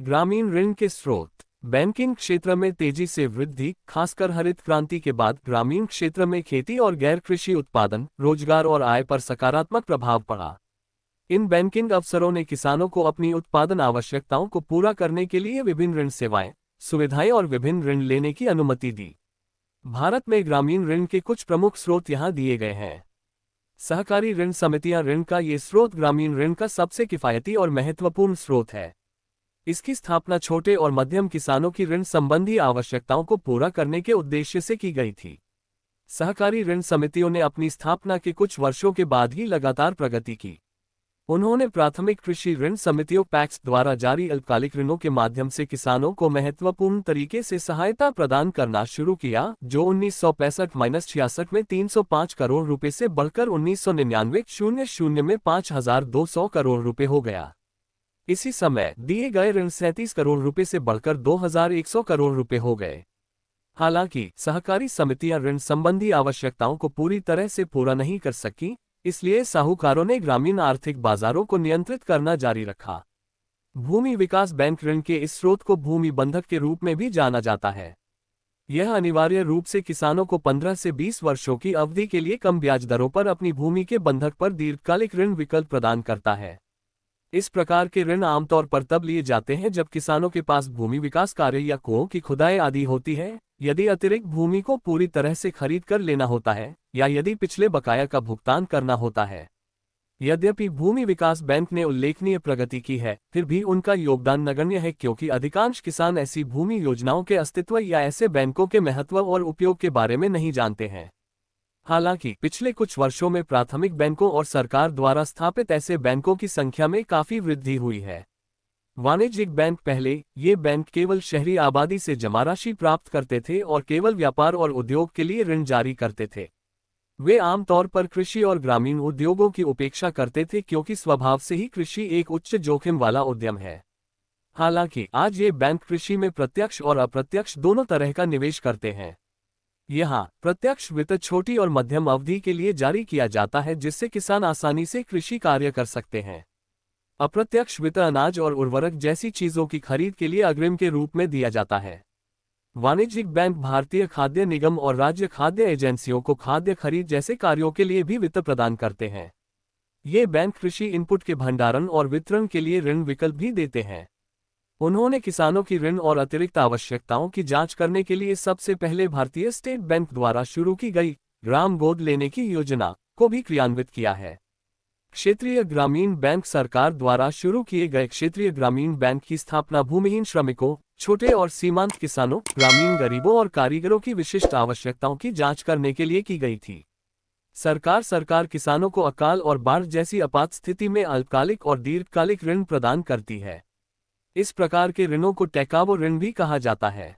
ग्रामीण ऋण के स्रोत। बैंकिंग क्षेत्र में तेजी से वृद्धि, खासकर हरित क्रांति के बाद ग्रामीण क्षेत्र में खेती और गैर कृषि उत्पादन, रोजगार और आय पर सकारात्मक प्रभाव पड़ा। इन बैंकिंग अवसरों ने किसानों को अपनी उत्पादन आवश्यकताओं को पूरा करने के लिए विभिन्न ऋण सेवाएं, सुविधाएं और विभिन्न ऋण लेने की अनुमति दी। भारत में ग्रामीण ऋण के कुछ प्रमुख स्रोत यहाँ दिए गए हैं। सहकारी ऋण समितियां। ऋण का ये स्रोत ग्रामीण ऋण का सबसे किफायती और महत्वपूर्ण स्रोत है। इसकी स्थापना छोटे और मध्यम किसानों की ऋण संबंधी आवश्यकताओं को पूरा करने के उद्देश्य से की गई थी। सहकारी ऋण समितियों ने अपनी स्थापना के कुछ वर्षों के बाद ही लगातार प्रगति की। उन्होंने प्राथमिक कृषि ऋण समितियों पैक्स द्वारा जारी अल्पकालिक ऋणों के माध्यम से किसानों को महत्वपूर्ण तरीके से सहायता प्रदान करना शुरू किया, जो 1965-66 में 305 करोड़ रुपए से बढ़कर 1999-00 में 5200 करोड़ रुपए हो गया। इसी समय दिए गए ऋण 37 करोड़ रुपए से बढ़कर 2100 करोड़ रुपए हो गए। हालांकि सहकारी समितियां ऋण संबंधी आवश्यकताओं को पूरी तरह से पूरा नहीं कर सकी, इसलिए साहूकारों ने ग्रामीण आर्थिक बाजारों को नियंत्रित करना जारी रखा। भूमि विकास बैंक ऋण के इस स्रोत को भूमि बंधक के रूप में भी जाना जाता है। यह अनिवार्य रूप से किसानों को 15 से 20 वर्षों की अवधि के लिए कम ब्याज दरों पर अपनी भूमि के बंधक पर दीर्घकालिक ऋण विकल्प प्रदान करता है। इस प्रकार के ऋण आमतौर पर तब लिए जाते हैं जब किसानों के पास भूमि विकास कार्य या कुओं की खुदाई आदि होती है, यदि अतिरिक्त भूमि को पूरी तरह से खरीद कर लेना होता है, या यदि पिछले बकाया का भुगतान करना होता है। यद्यपि भूमि विकास बैंक ने उल्लेखनीय प्रगति की है, फिर भी उनका योगदान नगण्य है, क्योंकि अधिकांश किसान ऐसी भूमि योजनाओं के अस्तित्व या ऐसे बैंकों के महत्व और उपयोग के बारे में नहीं जानते हैं। हालांकि पिछले कुछ वर्षों में प्राथमिक बैंकों और सरकार द्वारा स्थापित ऐसे बैंकों की संख्या में काफी वृद्धि हुई है। वाणिज्यिक बैंक। पहले ये बैंक केवल शहरी आबादी से जमा राशि प्राप्त करते थे और केवल व्यापार और उद्योग के लिए ऋण जारी करते थे। वे आमतौर पर कृषि और ग्रामीण उद्योगों की उपेक्षा करते थे, क्योंकि स्वभाव से ही कृषि एक उच्च जोखिम वाला उद्यम है। हालांकि आज ये बैंक कृषि में प्रत्यक्ष और अप्रत्यक्ष दोनों तरह का निवेश करते हैं। यहाँ प्रत्यक्ष वित्त छोटी और मध्यम अवधि के लिए जारी किया जाता है, जिससे किसान आसानी से कृषि कार्य कर सकते हैं। अप्रत्यक्ष वित्त अनाज और उर्वरक जैसी चीजों की खरीद के लिए अग्रिम के रूप में दिया जाता है। वाणिज्यिक बैंक भारतीय खाद्य निगम और राज्य खाद्य एजेंसियों को खाद्य खरीद जैसे कार्यों के लिए भी वित्त प्रदान करते हैं। ये बैंक कृषि इनपुट के भंडारण और वितरण के लिए ऋण विकल्प भी देते हैं। उन्होंने किसानों की ऋण और अतिरिक्त आवश्यकताओं की जांच करने के लिए सबसे पहले भारतीय स्टेट बैंक द्वारा शुरू की गई ग्राम गोद लेने की योजना को भी क्रियान्वित किया है। क्षेत्रीय ग्रामीण बैंक। सरकार द्वारा शुरू किए गए क्षेत्रीय ग्रामीण बैंक की स्थापना भूमिहीन श्रमिकों, छोटे और सीमांत किसानों, ग्रामीण गरीबों और कारीगरों की विशिष्ट आवश्यकताओं की जांच करने के लिए की गई थी। सरकार किसानों को अकाल और बाढ़ जैसी आपात स्थिति में अल्पकालिक और दीर्घकालिक ऋण प्रदान करती है। इस प्रकार के ऋणों को टेकावो ऋण भी कहा जाता है।